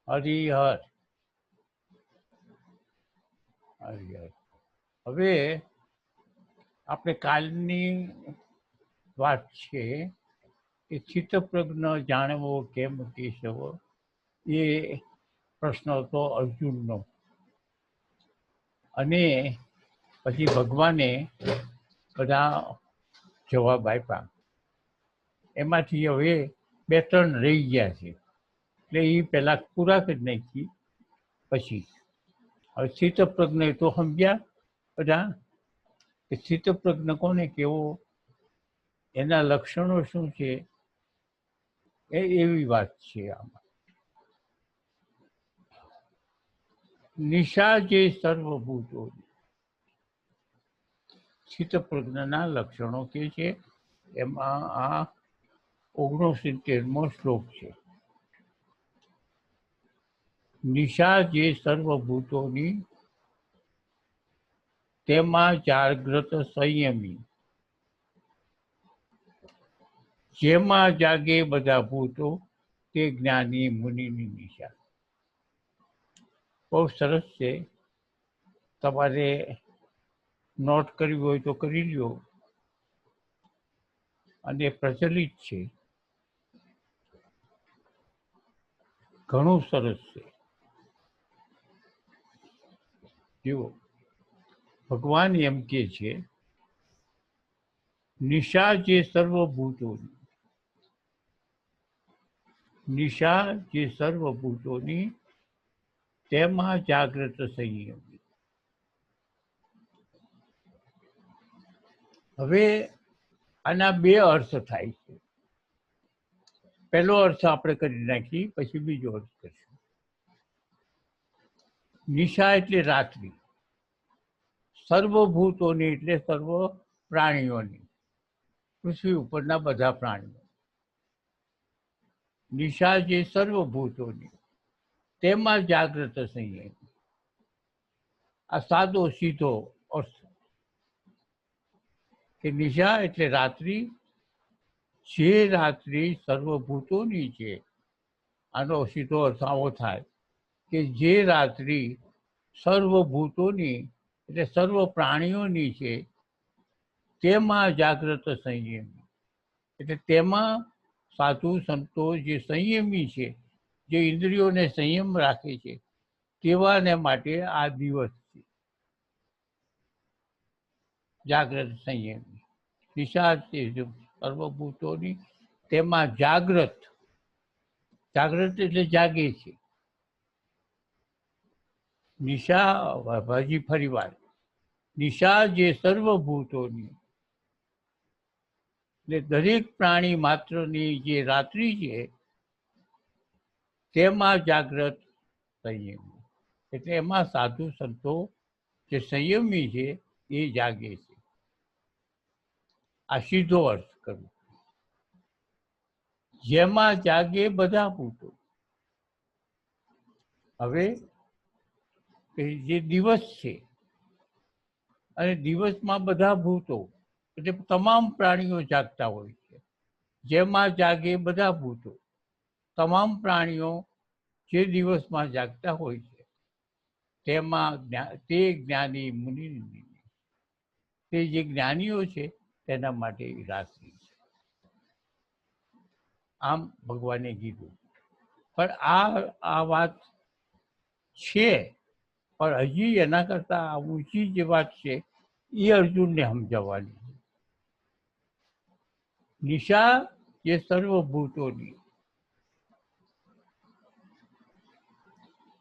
હરિહર હરિહર. હવે આપણે કાલની વાત છે કે ચિત્તપ્રજ્ઞ જાણવો કેમ કેશવ, એ પ્રશ્ન હતો અર્જુનનો. અને પછી ભગવાને બધા જવાબ આપ્યા. એમાંથી હવે 2-3 રહી ગયા છે, એટલે એ પહેલાં પૂરા કરી નાખી. પછી હવે ચિત્તપ્રજ્ઞ તો સમજ્યા બધા કે ચિત્તપ્રજ્ઞ કોને કેવો, એના લક્ષણો શું છે, એવી વાત છે આમાં. નિશા જે સર્વભૂતો, ચિત્તપ્રજ્ઞના લક્ષણો કે છે એમાં આ 69મો શ્લોક છે. નિશા જે સર્વભૂતોની તેમાં જાગ્રત સંયમી, જેમાં જાગે બધા ભૂતો તે જ્ઞાની મુનિની નિશા. બહુ સરસ છે, તમારે નોટ કરવી હોય તો કરી લ્યો. અને પ્રચલિત છે, ઘણું સરસ છે. જુઓ, ભગવાન એમ કે છે નિશા જે સર્વભૂતોની, નિશા જે સર્વભૂતોની તેમાં જાગ્રત સંયમ. હવે આના 2 અર્થ થાય છે. પહેલો અર્થ આપણે કરી નાખી, પછી બીજો અર્થ કરીશું. નિશા એટલે રાત્રિ, સર્વભૂતોની એટલે સર્વ પ્રાણીઓની, પૃથ્વી ઉપરના બધા પ્રાણીઓ. નિશા જે સર્વભૂતોની તેમાં જાગ્રત સંયમ. આ સાદો સીધો અર્થ કે નિશા એટલે રાત્રિ, જે રાત્રિ સર્વભૂતોની છે. આનો સીધો અર્થ આવો થાય કે જે રાત્રિ સર્વભૂતોની એટલે સર્વ પ્રાણીઓની છે, તેમાં જાગ્રત સંયમ. એટલે તેમાં સાધુ સંતો જે સંયમી છે, જે ઇન્દ્રિયોને સંયમ રાખે છે, તેવાને માટે આ દિવસ છે જાગ્રત સંયમી. નિશા છે સર્વભૂતોની તેમાં જાગ્રત, જાગ્રત એટલે જાગે છે. નિશા, હજી ફરી વાર, નિશા જે સર્વભૂતોની એટલે દરેક પ્રાણી માત્રની જે રાત્રિ છે તેમાં જાગ્રત સંયમી. એટલે એમાં સાધુ સંતો જે સંયમી છે એ જાગે છે. આ સીધો અર્થ કરું. જેમાં જાગે બધા ભૂતો. હવે જે દિવસ છે અને દિવસમાં બધા ભૂતો એટલે તમામ પ્રાણીઓ જાગતા હોય છે. જેમાં જાગે બધા ભૂતો, તમામ પ્રાણીઓ જે દિવસમાં જાગતા હોય છે તેમાં તે જ્ઞાની મુનિ, તે જે જ્ઞાનીઓ છે તેના માટે રાત્રિ છે. આમ ભગવાને કીધું. પણ આ વાત છે, પણ હજી એના કરતા ઊંચી જે વાત છે એ અર્જુનને સમજાવવાની. નિશા જે સર્વભૂતોની,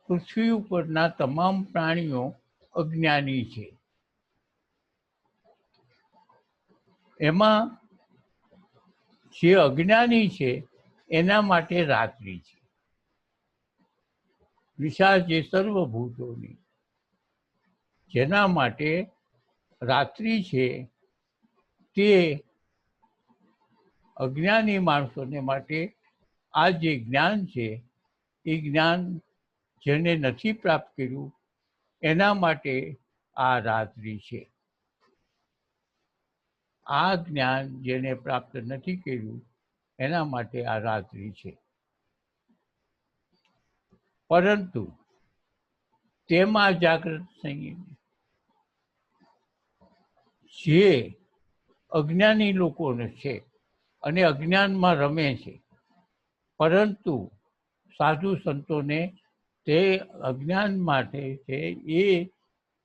પૃથ્વી ઉપરના તમામ પ્રાણીઓ અજ્ઞાની છે. એમાં જે અજ્ઞાની છે એના માટે રાત્રિ છે. નિશા જે સર્વભૂતોની, જેના માટે રાત્રિ છે, તે અજ્ઞાની માણસોને માટે આ જે જ્ઞાન છે એ જ્ઞાન જેને નથી પ્રાપ્ત કર્યું એના માટે આ રાત્રિ છે. આ જ્ઞાન જેને પ્રાપ્ત નથી કર્યું એના માટે આ રાત્રિ છે. પરંતુ તેમાં જાગૃત સંયમી જે અજ્ઞાની લોકોને છે અને અજ્ઞાનમાં રમે છે, પરંતુ સાધુ સંતોને તે અજ્ઞાન માટે છે એ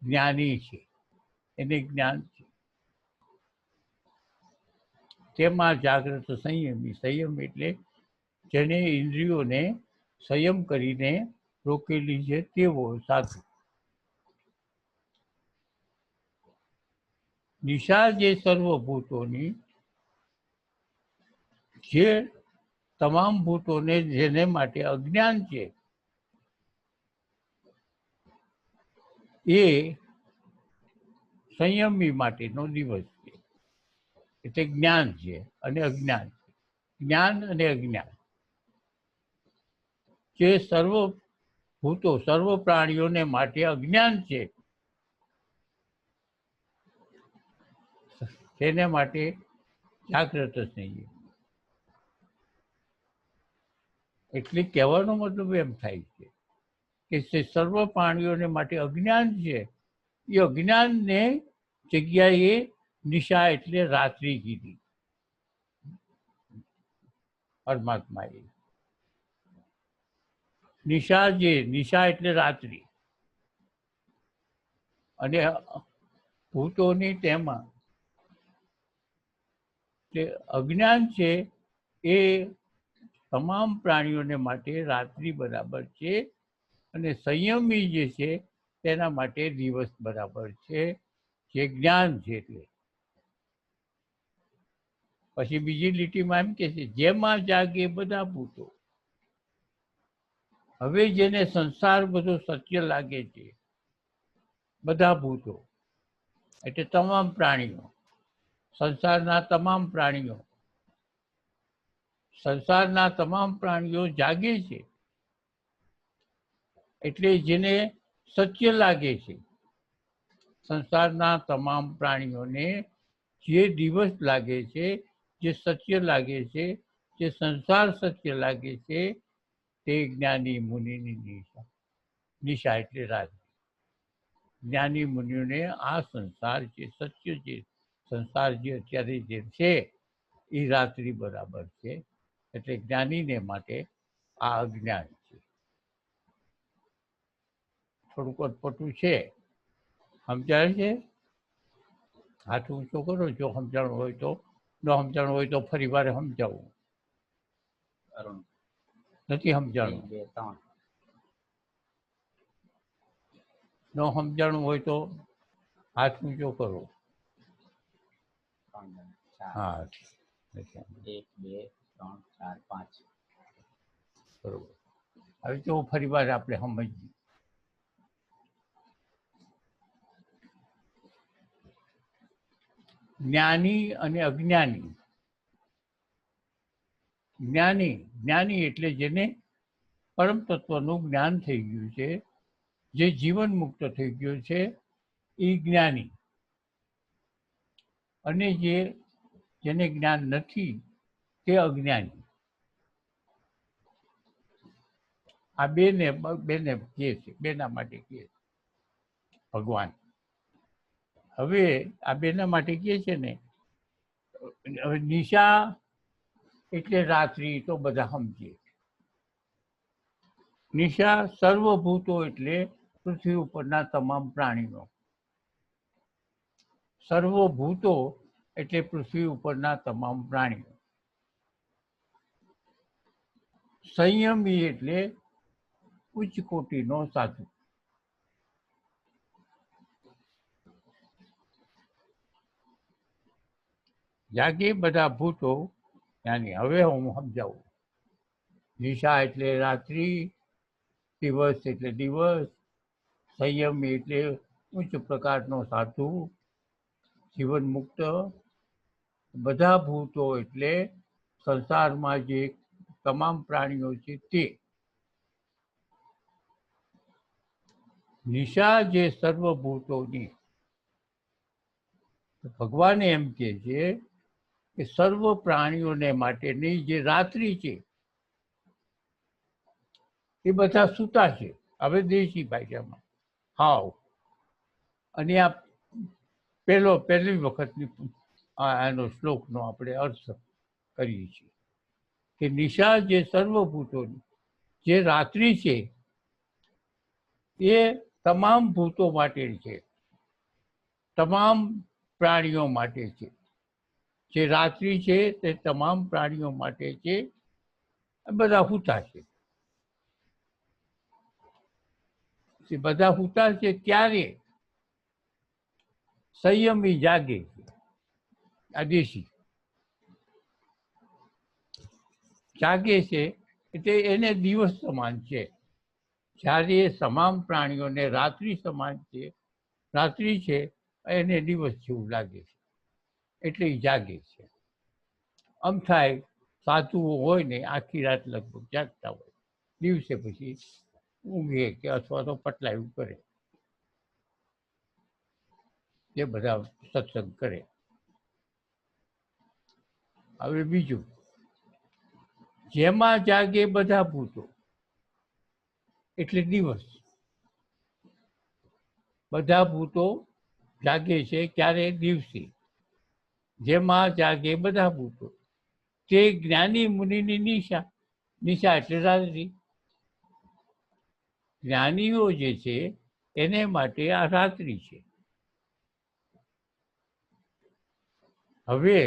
જ્ઞાની છે, એને જ્ઞાન છે. તેમાં જાગૃત સંયમી, સંયમ એટલે જેને ઇન્દ્રિયોને સંયમ કરીને રોકેલી છે તેવો સાધુ. નિશા જે સર્વભૂતોની, જે તમામ ભૂતોને જેને માટે અજ્ઞાન છે એ સંયમી માટેનો દિવસ છે. એટલે જ્ઞાન છે અને અજ્ઞાન છે. જ્ઞાન અને અજ્ઞાન જે સર્વ ભૂતો સર્વ પ્રાણીઓને માટે અજ્ઞાન છે તેને માટે જાગ્રત સંયમ. એટલે કહેવાનો મતલબ એમ થાય છે કે જે સર્વ પ્રાણીઓને માટે અજ્ઞાન છે એ અજ્ઞાનને જગ્યાએ નિશા એટલે રાત્રિ કીધી પરમાત્માએ. નિશા એટલે રાત્રિ, અને ભૂતોની તેમાં જે અજ્ઞાન છે એ તમામ પ્રાણીઓને માટે રાત્રિ બરાબર છે, અને સંયમી જે છે તેના માટે દિવસ બરાબર છે, જે જ્ઞાન છે. એટલે પછી બીજી લીટીમાં એમ કે છે જેમાં જાગે બધા ભૂતો. હવે જેને સંસાર બધો સત્ય લાગે છે, બધા ભૂતો એટલે તમામ પ્રાણીઓ, સંસારના તમામ પ્રાણીઓ, સંસારના તમામ પ્રાણીઓ જાગે છે. એટલે જેને સત્ય લાગે છે, સંસારના તમામ પ્રાણીઓને જે દિવસ લાગે છે, જે સત્ય લાગે છે, જે સંસાર સત્ય લાગે છે, તે જ્ઞાની મુનિની નિશા. નિશા એટલે રાત. જ્ઞાની મુનિઓને આ સંસાર જે સત્ય છે, સંસાર જે અત્યારે જે છે એ રાત્રિ બરાબર છે. એટલે જ્ઞાનીને માટે આ અજ્ઞાન છે. થોડુંક અટપટું છે, સમજાય છે? હાથ ઊંચો કરો જો સમજાણું હોય તો. ન સમજાણું હોય તો ફરી વાર સમજાવું. નથી સમજાણું? ન સમજાણું હોય તો હાથ ઊંચો કરો. હા, 1 2 3 4 5 બરોબર. હવે તો ફરી વાર આપણે સમજીએ. જ્ઞાની અને અજ્ઞાની. જ્ઞાની એટલે જેને પરમ તત્વનું જ્ઞાન થઈ ગયું છે, જે જીવન મુક્ત થઈ ગયો છે એ જ્ઞાની. અને જેને જ્ઞાન નથી તે અજ્ઞાની. આ બેને કહે છે, બેના માટે કહે છે ભગવાન. હવે આ બેના માટે કહે છે ને, હવે નિશા એટલે રાત્રિ તો બધા સમજીએ. નિશા સર્વભૂતો એટલે પૃથ્વી ઉપરના તમામ પ્રાણીઓ. સર્વભૂતો એટલે પૃથ્વી ઉપરના તમામ પ્રાણીઓ. સંયમી એટલે ઉચ્ચ કોટીનો સાધુ. જાગે બધા ભૂતો જ્ઞાની. હવે હું સમજાવું. નિશા એટલે રાત્રિ, દિવસ એટલે દિવસ, સંયમી એટલે ઉચ્ચ પ્રકારનો સાધુ, જીવન મુક્ત. બધા ભૂતો એટલે સંસારમાં જે તમામ પ્રાણીઓ છે તે. નિશા જે સર્વભૂતોની. ભગવાન એમ કહે છે કે સર્વ પ્રાણીઓને માટેની જે રાત્રિ છે એ બધા સૂતા છે. હવે દેશી ભાષામાં હાવ. અને આ પહેલી વખતની આનો શ્લોકનો આપણે અર્થ કરીએ છીએ કે નિશા જે સર્વભૂતોની જે રાત્રિ છે એ તમામ ભૂતો માટે છે, તમામ પ્રાણીઓ માટે છે. જે રાત્રિ છે તે તમામ પ્રાણીઓ માટે છે. બધા સૂતા છે. બધા સૂતા છે ત્યારે સંયમી જાગે છે. આ દેશી જાગે છે એટલે એને દિવસ સમાન છે. જ્યારે તમામ પ્રાણીઓને રાત્રિ સમાન છે, રાત્રિ છે એને દિવસ જેવું લાગે છે એટલે એ જાગે છે. આમ થાય સાધુઓ હોય ને આખી રાત લગભગ જાગતા હોય, દિવસે પછી ઊંઘે કે અથવા તો પટલાયું કરે, એ બધા સત્સંગ કરે. હવે બીજું, જેમાં જાગે બધા ભૂતો એટલે દિવસ. બધા ભૂતો જાગે છે ક્યારે? દિવસે. જેમાં જાગે બધા ભૂતો તે જ્ઞાની મુનિની નિશા. નિશા એટલે રાત્રિ. જ્ઞાનીઓ જે છે એને માટે આ રાત્રિ છે. હવે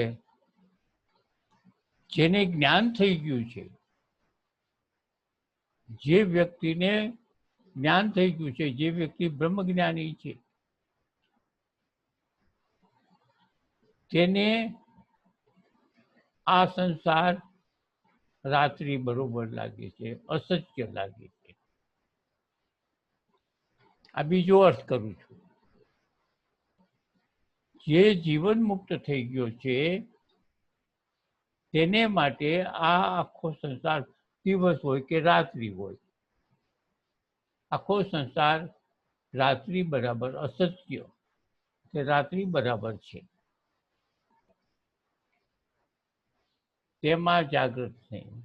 જેને જ્ઞાન થઈ ગયું છે, જે વ્યક્તિને જ્ઞાન થઈ ગયું છે, જે વ્યક્તિ બ્રહ્મજ્ઞાની છે, તેને આ સંસાર રાત્રિ બરોબર લાગે છે, અસત્ય લાગે છે. આ બીજો અર્થ કરું છું. જે જીવન મુક્ત થઈ ગયો છે તેને માટે આ આખો સંસાર દિવસ હોય કે રાત્રિ હોય, આખો સંસાર રાત્રિ બરાબર અસત્ય કે રાત્રિ બરાબર છે. તેમાં જાગૃત નહીં.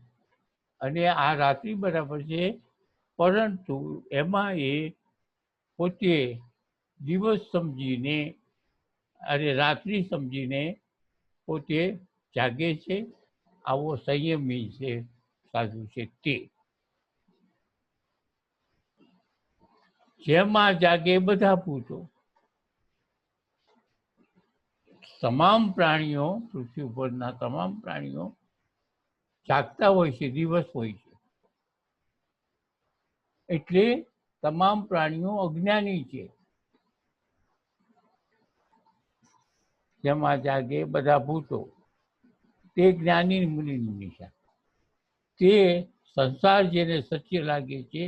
અને આ રાત્રિ બરાબર છે, પરંતુ એમાં એ પોતે દિવસ સમજીને અને રાત્રિ સમજીને પોતે જાગે છે. આવો સંયમી છે સાધુ છે તે. જેમાં જાગે બધા ભૂતો. તમામ પ્રાણીઓ, પૃથ્વી ઉપરના તમામ પ્રાણીઓ જાગતા હોય છે, દિવસ હોય છે. એટલે તમામ પ્રાણીઓ અજ્ઞાની છે. જેમાં જાગે બધા ભૂતો તે જ્ઞાની મુનિની નિશા. તે સંસાર જેને સત્ય લાગે છે,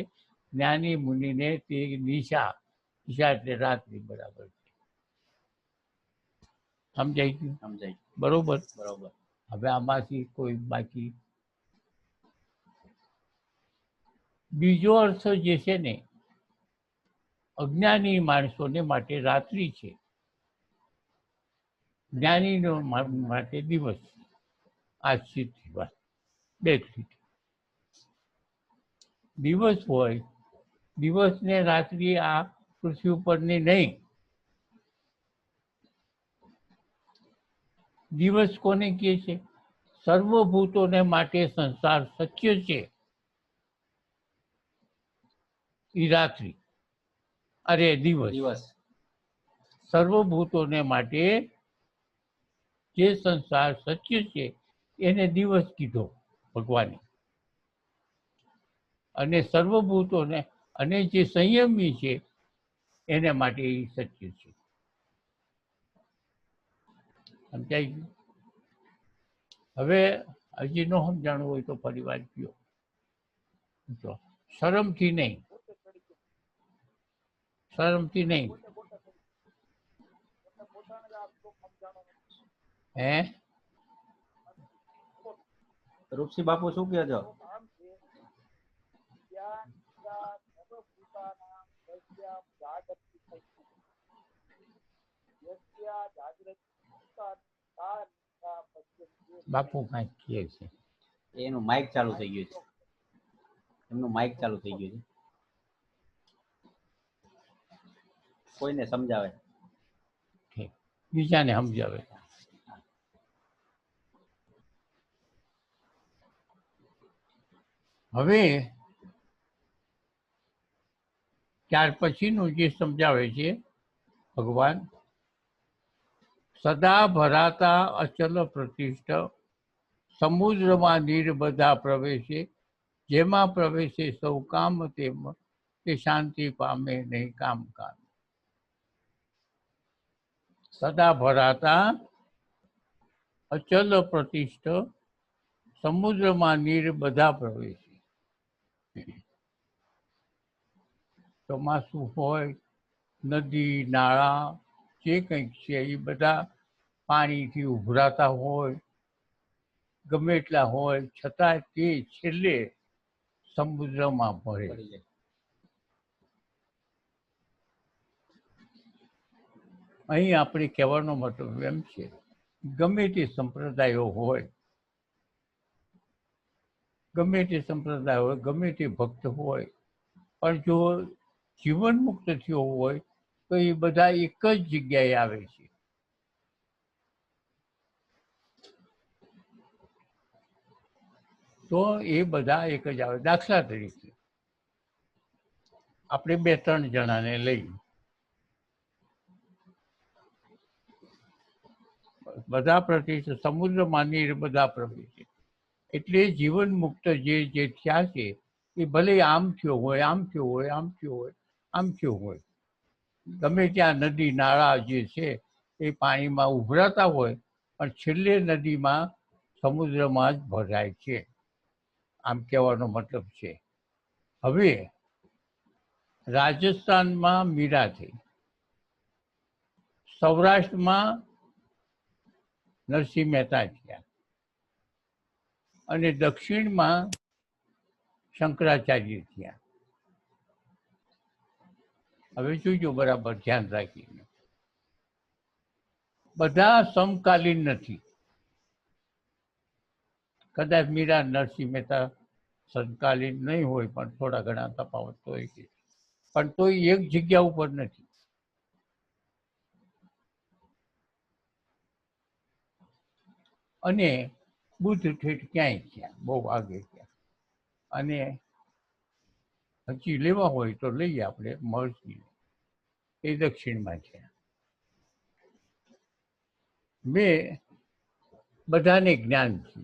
જ્ઞાની મુનિને તે નિશા. નિશા એટલે રાત્રિ બરાબર છે. સમજાઈ ગયું? સમજાય. બરોબર. બરોબર. હવે આમાંથી કોઈ બાકી બીજો અર્થ જે છે ને, અજ્ઞાની માણસોને માટે રાત્રિ છે, જ્ઞાનીનો માટે દિવસ. આ સીધી વાત. બે સીધી. દિવસ હોય, દિવસ ને રાત્રિ આ પૃથ્વી ઉપરની નહીં. દિવસ કોને કહે છે? સર્વભૂતોને માટે સંસાર સત્ય છે, એ રાત્રિ. અરે દિવસ. દિવસ. સર્વભૂતોને માટે જે સંસાર સત્ય છે એને દિવસ કીધો ભગવાને. અને સર્વભૂતોને અને જે સંયમી છે એને માટે એ સત્ય છે. સમજાઈ ગયું? હવે હજી ન સમજાણું હોય તો ફરી વાર કયો. શરમથી નહીં, શરમથી નહીં. હે રૂપસી બાપુ શું કહે છો? બાપુ કાંઈક કહે છે. એનું માઇક ચાલુ થઈ ગયું છે. એમનું માઇક ચાલુ થઈ ગયું છે. કોઈને સમજાવે. બીજાને સમજાવે. હવે ત્યાર પછીનું જે સમજાવે છે ભગવાન, સદા ભરાતા અચલ પ્રતિષ્ઠ સમુદ્રમાં નીર બધા પ્રવેશે, જેમાં પ્રવેશે સૌ કામ તે શાંતિ પામે નહીં કામ કામ. સદા ભરાતા અચલ પ્રતિષ્ઠ સમુદ્રમાં નીર બધા પ્રવેશે. ચોમાસું હોય, નદી નાળા જે કંઈક છે એ બધા પાણીથી ઉભરાતા હોય, ગમે એટલા હોય, છતાં તે છેલ્લે સમુદ્રમાં ભળે. અહીં આપણે કહેવાનો મતલબ એમ છે, ગમે તે સંપ્રદાયો હોય, ગમે તે સંપ્રદાય હોય, ગમે તે ભક્ત હોય, પણ જો જીવન મુક્ત થયો હોય તો એ બધા એક જ જગ્યાએ આવે છે. તો એ બધા એક જ આવે. દાખલા તરીકે આપણે 2-3 જણાને લઈ, બધા પ્રતિષ્ઠ સમુદ્રમાં નીર બધા પ્રવેશે, એટલે જીવન મુક્ત જે થયા છે એ ભલે આમ થયો હોય, આમ થયો હોય, આમ થયો હોય, આમ થયો હોય, ગમે ત્યાં નદી નાળા જે છે એ પાણીમાં ઉભરાતા હોય, પણ છેલ્લે નદીમાં સમુદ્રમાં જ ભરાય છે. આમ કહેવાનો મતલબ છે. હવે રાજસ્થાનમાં મીરા થઈ, સૌરાષ્ટ્રમાં નરસિંહ મહેતા થયા અને દક્ષિણમાં શંકરાચાર્ય થયા. હવે જોજો બરાબર ધ્યાન રાખીને, બધા સમકાલીન નથી. કદાચ મીરા નરસિંહ મહેતા સમકાલીન નહીં હોય, પણ થોડા ઘણા તફાવત તો હોય છે, પણ તો એક જગ્યા ઉપર નથી. અને બુદ્ધ ઠેઠ ક્યાંય ગયા, બહુ આગે ગયા. અને હજી લેવા હોય તો લઈએ આપણે મહર્ષિ, એ દક્ષિણમાં છે. મેં બધાને જ્ઞાન છે,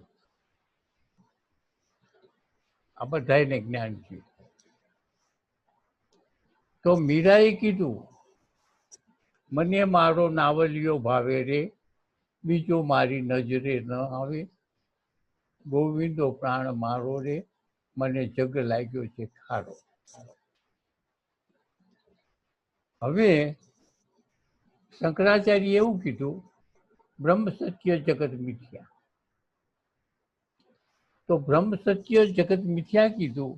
આ બધાને જ્ઞાન છે. તો મીરાએ કીધું, મને મારો નાવલિયો ભાવે રે, બીજો મારી નજરે ન આવે, ગોવિંદો પ્રાણ મારો રે, મને જગ લાગ્યો છે ખારો. હવે શંકરાચાર્ય એવું કીધું, બ્રહ્મ સત્ય જગત મિથ્યા. તો બ્રહ્મ સત્ય જગત મિથ્યા કીધું,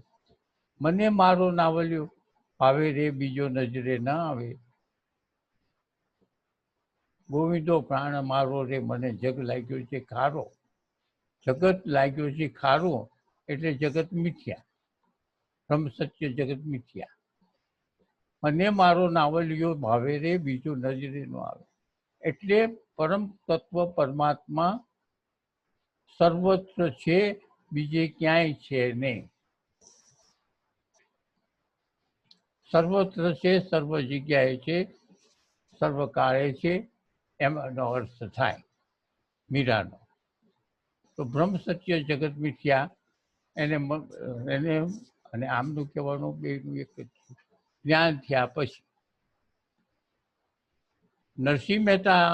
મને મારો નાવલિયો ભાવે રે, બીજો નજરે ન આવે, ગોવિંદો પ્રાણ મારો રે, મને જગ લાગ્યો છે ખારો. જગત લાગ્યો છે ખારો એટલે જગત મિથ્યા, બ્રહ્મ સત્ય જગત મિથ્યા. મને મારો નાવલિયો ભાવે રે, બીજો નજરે ન આવે, એટલે પરમ તત્વ પરમાત્મા સર્વત્ર છે, બીજે ક્યાંય છે નહીં. સર્વત્ર છે, સર્વ જગ્યાએ છે, સર્વકાળે છે, એનો અર્થ થાય મીરાનો. તો બ્રહ્મ સત્ય જગત મિથ્યા એને અને આમનું કહેવાનું બેનું એક જ છે. જ્ઞાન થયા પછી નરસિંહ મહેતા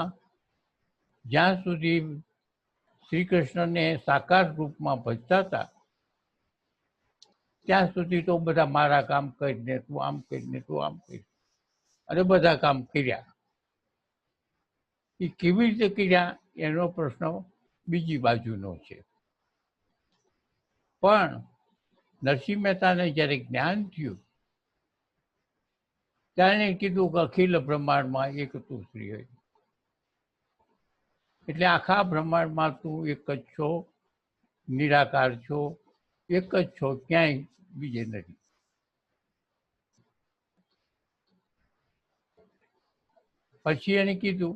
જ્યાં સુધી શ્રી કૃષ્ણને સાકાર રૂપમાં ભજતા હતા, ત્યાં સુધી તો બધા મારા કામ કરીને, તું આમ કરીને, તું આમ કરી, અને બધા કામ કર્યા. એ કેવી રીતે કર્યા એનો પ્રશ્ન બીજી બાજુનો છે. પણ નરસિંહ મહેતાને જ્યારે જ્ઞાન થયું, ત્યારે કીધું કે અખિલ બ્રહ્માંડમાં એક તું શ્રી હરિ, એટલે આખા બ્રહ્માંડમાં તું એક જ છો, નિરાકાર છો, એક જ છો, ક્યાંય બીજે નથી. પછી એને કીધું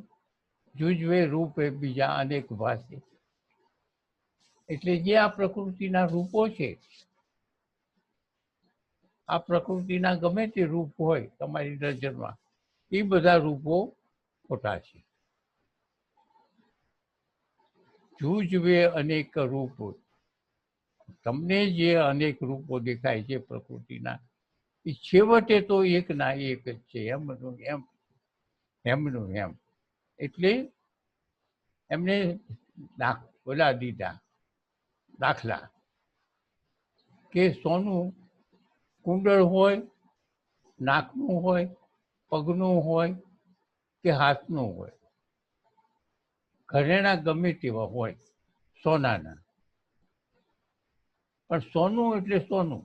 જુજવે રૂપે બીજા અનેક ભાષે. એટલે જે આ પ્રકૃતિના રૂપો છે, આ પ્રકૃતિના ગમે તે રૂપ હોય તમારી નજરમાં, એ બધા રૂપો ખોટા છે. જુજવે અનેક રૂપો, તમને જે અનેક રૂપો દેખાય છે પ્રકૃતિના, એ છેવટે તો એક ના એક જ છે. એમનું એમ, એમનું એમ. એટલે એમને બોલા દીધા દાખલા કે સોનું કુંડળ હોય, નાકનું હોય, પગનું હોય કે હાથનું હોય, ઘરેણા ગમે તેવા હોય સોનાના, પણ સોનું એટલે સોનું.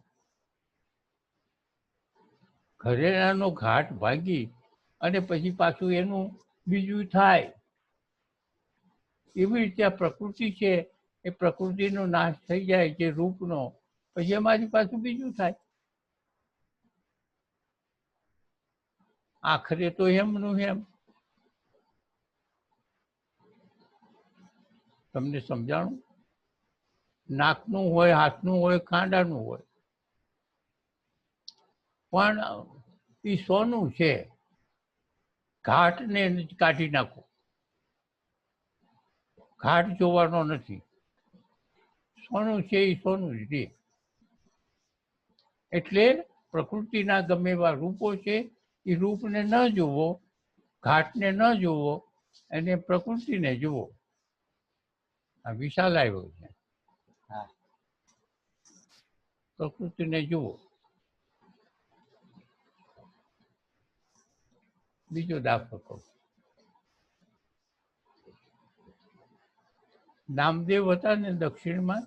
ઘરેણાનો ઘાટ ભાંગી અને પછી પાછું એનું બીજું થાય. એવી રીતે આ પ્રકૃતિ છે, એ પ્રકૃતિનો નાશ થઈ જાય છે રૂપનો, પછી એમાંથી પાછું બીજું થાય. આખરે તો એમનું એમ. તમને સમજાણું? નાકનું હોય, હાથનું હોય, કાંડાનું હોય, પણ એ સોનું છે. ઘાટને કાઢી નાખો, ઘાટ જોવાનો નથી. સોનું છે એ સોનું જ રહે. એટલે પ્રકૃતિના ગમે એવા રૂપો છે, એ રૂપને ન જુઓ, ઘાટને ન જુઓ, અને પ્રકૃતિને જુઓ. આ વિશાલ આવ્યો છે. હા, પ્રકૃતિને જુઓ. બીજો દાખલો કહું. નામદેવ હતા ને દક્ષિણમાં,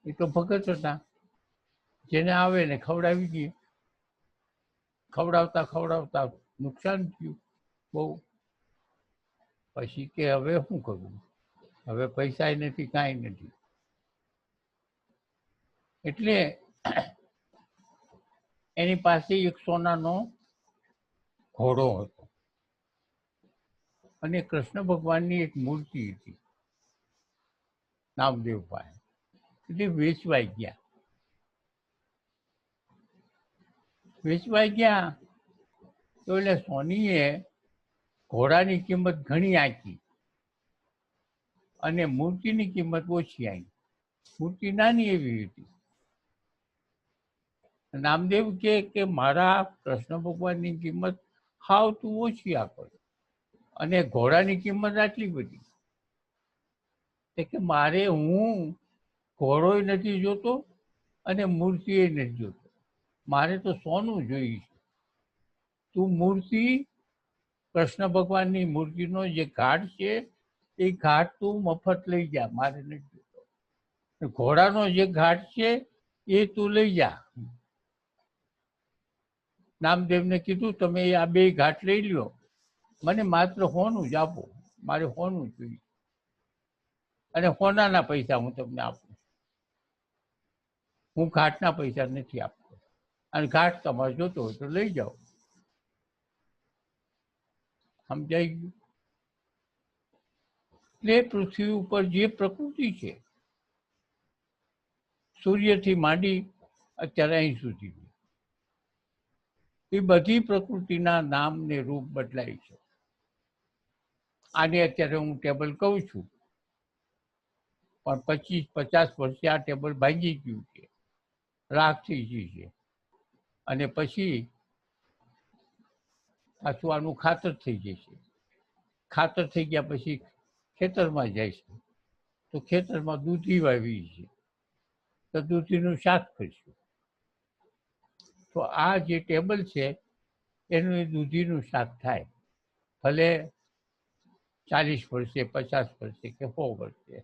એ તો ભગત હતા. જેને આવે ને ખવડાવી દઈએ. ખવડાવતા ખવડાવતા નુકસાન થયું બહુ. પછી કે હવે શું કરવું, હવે પૈસા નથી, કાંઈ નથી. એટલે એની પાસે એક સોનાનો ઘોડો હતો અને કૃષ્ણ ભગવાનની એક મૂર્તિ હતી નામદેવ પાસે. એટલે વેચવાઈ ગયા. તો એટલે સોનીએ ઘોડાની કિંમત ઘણી આંકી અને મૂર્તિની કિંમત ઓછી આવી. મૂર્તિ નાની એવી હતી. નામદેવ કે મારા કૃષ્ણ ભગવાનની કિંમત હાવ તું ઓછી આપે અને ઘોડાની કિંમત આટલી બધી. કે મારે, હું ઘોડોય નથી જોતો અને મૂર્તિએ નથી જોતો, મારે તો સોનું જોઈએ છે. તું મૂર્તિ, કૃષ્ણ ભગવાનની મૂર્તિનો જે ઘાટ છે એ ઘાટ તું મફત લઈ જા, મારે નથી જોતો. ઘોડાનો જે ઘાટ છે એ તું લઈ જા. નામદેવને કીધું તમે આ બે ઘાટ લઈ લ્યો, મને માત્ર હોનું જ આપો, મારે હોનું જોઈએ અને હોનાના પૈસા હું તમને આપું. હું ઘાટના પૈસા નથી આપતો. અને ઘાટ તમારે જોતો હોય તો લઈ જાઓ. સમજાઈ ગયું? એટલે પૃથ્વી ઉપર જે પ્રકૃતિ છે, સૂર્યથી માંડી અત્યારે અહીં સુધી, એ બધી પ્રકૃતિના નામ ને રૂપ બદલાય છે. આને અત્યારે હું ટેબલ કહું છું, પણ 25-50 વર્ષે આ ટેબલ ભાંગી ગયું છે, રાખ થઈ ગઈ છે. અને પછી પાછું આનું ખાતર થઈ જશે. ખાતર થઈ ગયા પછી ખેતરમાં જાય છે, તો ખેતરમાં દૂધી વાવી છે, તો દૂધીનું શાક કરીશું. તો આ જે ટેબલ છે એનું દૂધીનું શાક થાય, ભલે 40 વર્ષે, 50 વર્ષે કે 100 વર્ષે,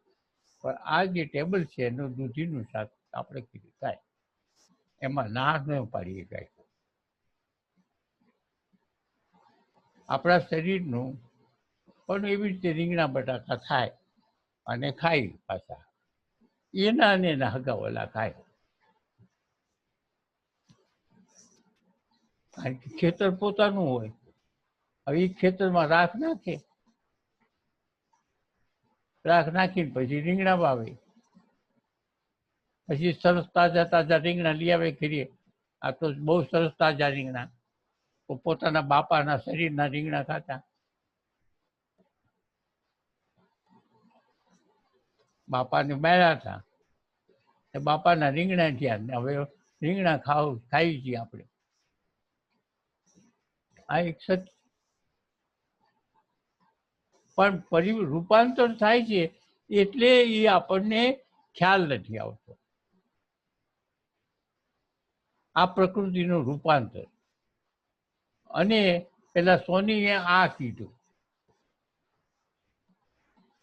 પણ આ જે ટેબલ છે એનું દૂધીનું શાક આપણે કીધું થાય. એમાં ના ન પાડીએ કાંઈ. આપણા શરીરનું પણ એવી રીતે રીંગણા બટાકા થાય અને ખાઈ પાછા, એના અને એના હગાવાલા ખાય. કારણ કે ખેતર પોતાનું હોય. હવે એ ખેતરમાં રાખ નાખે, રાખ નાખીને પછી રીંગણા વાવે, પછી સરસ તાજા તાજા રીંગણા લઈ આવે કરીએ. આ તો બહુ સરસ તાજા રીંગણા, તો પોતાના બાપાના શરીરના રીંગણા ખાતા. બાપાને માર્યા હતા, બાપાના રીંગણા થયા. હવે રીંગણા ખાઈ છીએ આપણે. આ એક સત્ય. પણ રૂપાંતર થાય છે એટલે એ આપણને ખ્યાલ નથી આવતો. આ પ્રકૃતિનું રૂપાંતર. અને પેલા સોનીએ આ કીધું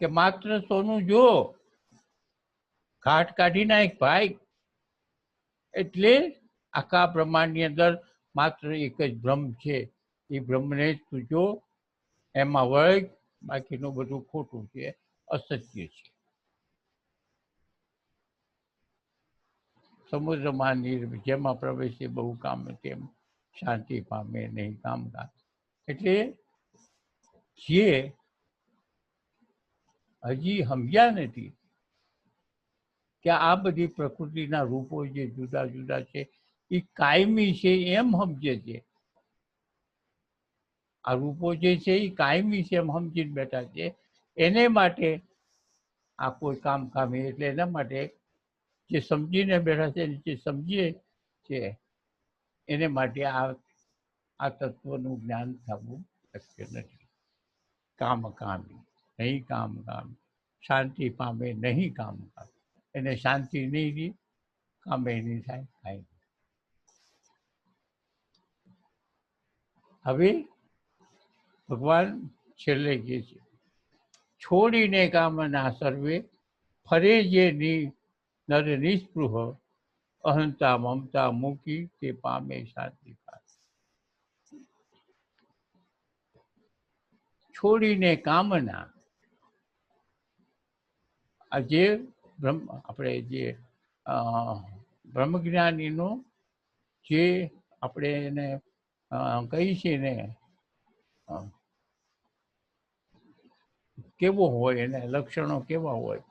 કે માત્ર સોનું જો, ઘાટ કાઢી નાખ ભાઈ. એટલે આખા બ્રહ્માંડની અંદર માત્ર એક જ બ્રહ્મ છે. એ બ્રહ્મને જ તું જો, એમાં વળગ. બાકીનું બધું ખોટું છે, અસત્ય છે. સમુદ્રમાં નીર જેમાં પ્રવેશે બહુ કામ, તેમ શાંતિ પામે નહીં કામકાજ. એટલે જે હજી સમજ્યા નથી કે આ બધી પ્રકૃતિના રૂપો જે જુદા જુદા છે એ કાયમી છે એમ સમજે છે. આ રૂપો જે છે એ કાયમી છે એમ સમજીને બેઠા છે. એને માટે આ કોઈ કામ કામી. એટલે એના માટે જે સમજીને બેઠા છે, જે સમજીએ છે એને માટે આ તત્વનું જ્ઞાન થવું શક્ય નથી. કામ કામી નહીં કામ કામી, શાંતિ પામે નહીં કામ કામી. એને શાંતિ નહીં રહી, કામે નહીં થાય કાંઈ. હવે ભગવાન છેલ્લે કહે છે, છોડીને કામના સર્વે ફરે જે નર નિસ્પૃહ, અહંતા મમતા મૂકી તે પામે શાંતિ. છોડીને કામના, આ જે આપણે જે બ્રહ્મજ્ઞાનીનું જે આપણે એને કહી છીએ ને, કેવો હોય, એને લક્ષણો કેવા હોય,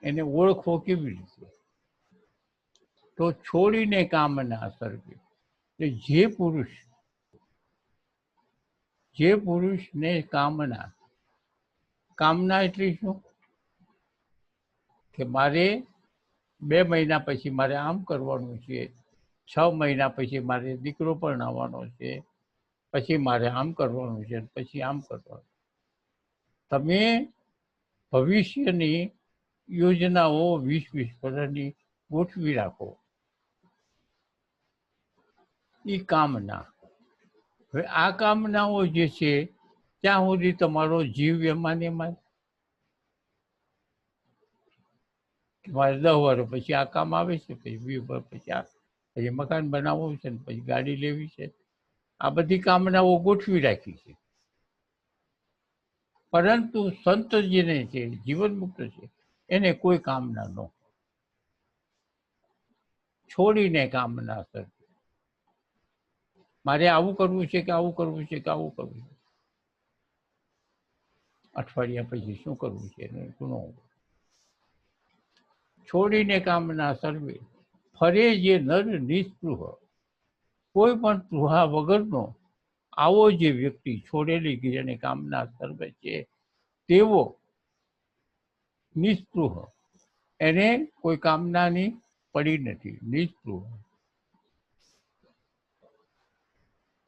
એને ઓળખવો કેવી રીતે? તો છોડીને કામના સર્વે. જે પુરુષને કામના, કામના એટલે શું? કે મારે 2 મહિના પછી મારે આમ કરવાનું છે, 6 મહિના પછી મારે દીકરો પરણાવવાનો છે, પછી મારે આમ કરવાનું છે, પછી આમ કરવાનું. તમે ભવિષ્યની યોજનાઓ 20-20 વર્ષની ગોઠવી રાખો. એ કામના. હવે આ કામનાઓ જે છે ત્યાં સુધી તમારો જીવ એમાં ને એમાં. મારે 10 વર્ષ પછી આ કામ આવે છે, પછી 20 વર્ષ પછી આ, પછી મકાન બનાવવું છે, પછી ગાડી લેવી છે. આ બધી કામનાઓ ગોઠવી રાખી છે. પરંતુ સંત જેને છે, જીવન મુક્ત છે, એને કોઈ કામના ન. છોડીને કામના સર. મારે આવું કરવું છે કે આવું કરવું છે કે આવું કરવું છે, અઠવાડિયા પછી શું કરવું છે શું. છોડીને કામના સર્વે ફરે જે નર નિસ્પૃહ, કોઈ પણ સ્પૃહા વગરનો આવો જે વ્યક્તિ છોડેલી જેને કામના સર્વે છે તેવો નિસ્પૃહ, એને કોઈ કામનાની પડી નથી. નિસ્પૃહ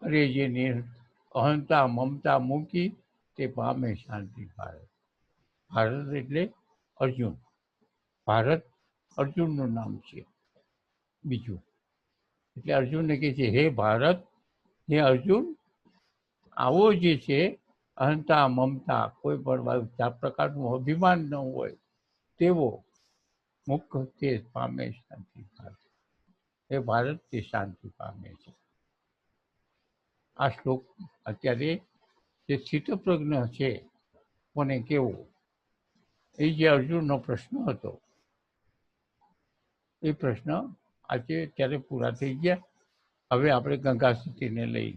અરે જે અહંતા મમતા મૂકી તે પામે શાંતિ. ભારત. ભારત એટલે અર્જુન. ભારત અર્જુનનું નામ છે બીજું. એટલે અર્જુનને કહે છે, હે ભારત, હે અર્જુન, આવો જે છે અહંતા મમતા, કોઈ પણ પ્રકારનું અભિમાન ન હોય તેવો મુક્ત તે પામે શાંતિ. ભારત. એ ભારત તે શાંતિ પામે છે. આ શ્લોક અત્યારે જે સ્થિતપ્રજ્ઞ છે કોને કેવો, એ જે અર્જુનનો પ્રશ્ન હતો, એ પ્રશ્ન આજે અત્યારે પૂરા થઈ ગયા. હવે આપણે ગંગા સ્થિતિને લઈ.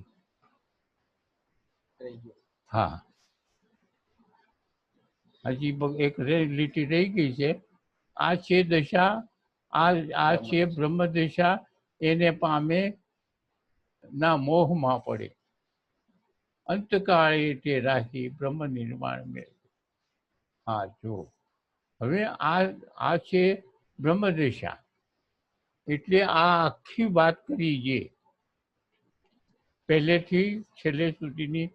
હા, હજી એક લીટી રહી ગઈ છે. આ છે દશા, આ છે બ્રહ્મ દશા, એને પામે ના મોહમાં પડે, અંતકાળે તે રાખી બ્રહ્મ નિર્માણ મેળવે. હા જો, હવે આ છે બ્રહ્મ દશા. એટલે આ આખી વાત કરી જે પહેલેથી છેલ્લે સુધીની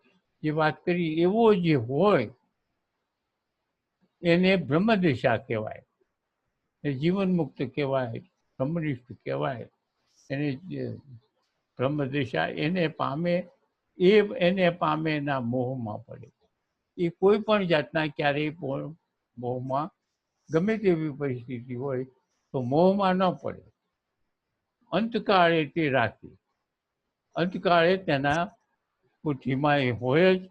જે વાત કરી એવો જે હોય એને બ્રહ્મદશા કહેવાય, એ જીવન મુક્ત કહેવાય, બ્રહ્મનિષ્ઠ કહેવાય. એને બ્રહ્મદશા એને પામે ના મોહમાં પડે. એ કોઈ પણ જાતના ક્યારેય મોહમાં, ગમે તેવી પરિસ્થિતિ હોય તો મોહમાં ન પડે. અંતકાળે તે રાખી, અંતકાળે તેના બુદ્ધિમાં એ હોય જ,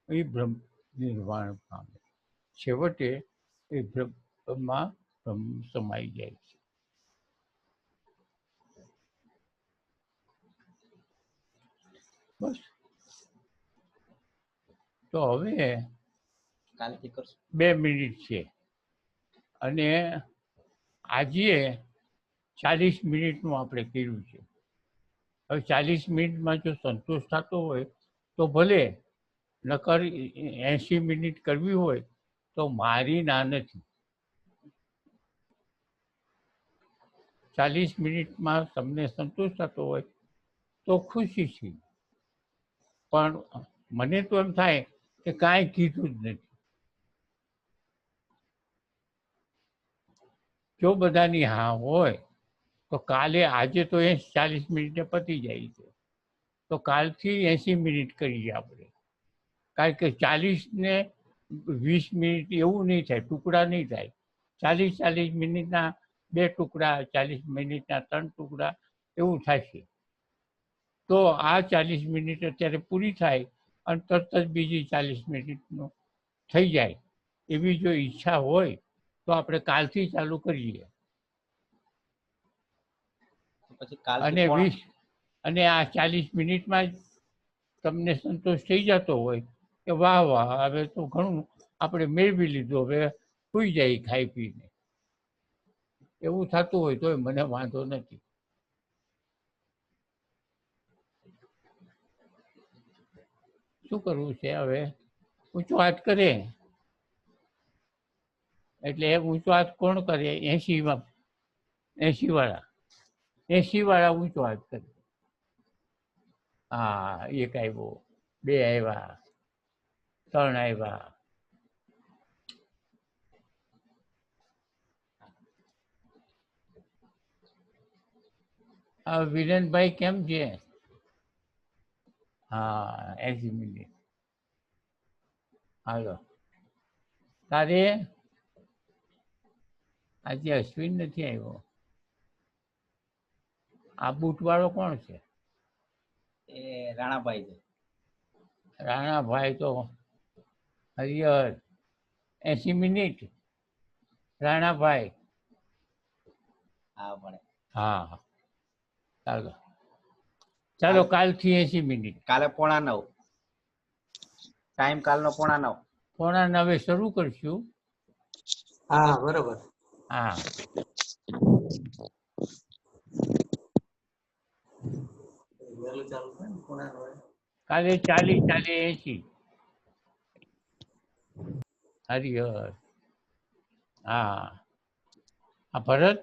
એ બ્રહ્મ નિર્વાણ પામે. છેવટે એ બ્રહ્મમાં સમાઈ જાય છે. બસ. તો હવે કાલથી કરશું. 2 મિનિટ છે અને આજે 40 મિનિટનું આપણે કર્યું છે. હવે 40 મિનિટમાં જો સંતોષ થતો હોય તો ભલે, નકર 80 મિનિટ કરવી હોય તો મારી ના નથી. 40 મિનિટમાં તમને સંતોષ થતો હોય તો ખુશી છે, પણ મને તો એમ થાય કે કાંઈ કીધું જ નથી. જો બધાની હા હોય તો કાલે, આજે તો 40 મિનિટે પતી જાય છે, તો કાલથી 80 મિનિટ કરીએ આપણે. કારણ કે 40 ને 20 મિનિટ એવું નહીં થાય, ટુકડા નહીં થાય. 40 મિનિટના 2 ટુકડા, 40 મિનિટના 3 ટુકડા એવું થશે. તો આ 40 મિનિટ અત્યારે પૂરી થાય અને તરત જ બીજી 40 મિનિટનું થઈ જાય. એવી જો ઈચ્છા હોય તો આપણે કાલથી ચાલુ કરીએ. અને આ 40 મિનિટમાં જ તમને સંતોષ થઈ જતો હોય કે વાહ વાહ, હવે તો ઘણું આપણે મેળવી લીધું, હવે સૂઈ જાય ખાઈ પીને, એવું થતું હોય તોય મને વાંધો નથી. શું કરવું છે હવે? ઊંચો હાથ કરે એટલે ઊંચો હાથ કોણ કરે? 80 વાળા, 80 વાળા ઊંચો હાથ કરે. હા, 1 આવ્યો, 2 આવ્યા, 3 આવ્યા. હા, વિરેનભાઈ કેમ છે? હા, 80 મિનિટ. હાલો, તારે આજે અશ્વિન નથી આવ્યો. આ બુટ વાળો કોણ છે? એ રાણાભાઈ છે. રાણાભાઈ તો હરિહર 80 મિનિટ. રાણાભાઈ હા ભણે. હા, ચાલો ચાલો, કાલથી 80 મિનિટ. કાલે 8:45 ટાઈમ, કાલનો 8:45. 8:45 શરૂ કરશું. હા બરોબર. હા, કાલે 40, કાલે 80. હરિહર. હા, આ ભરત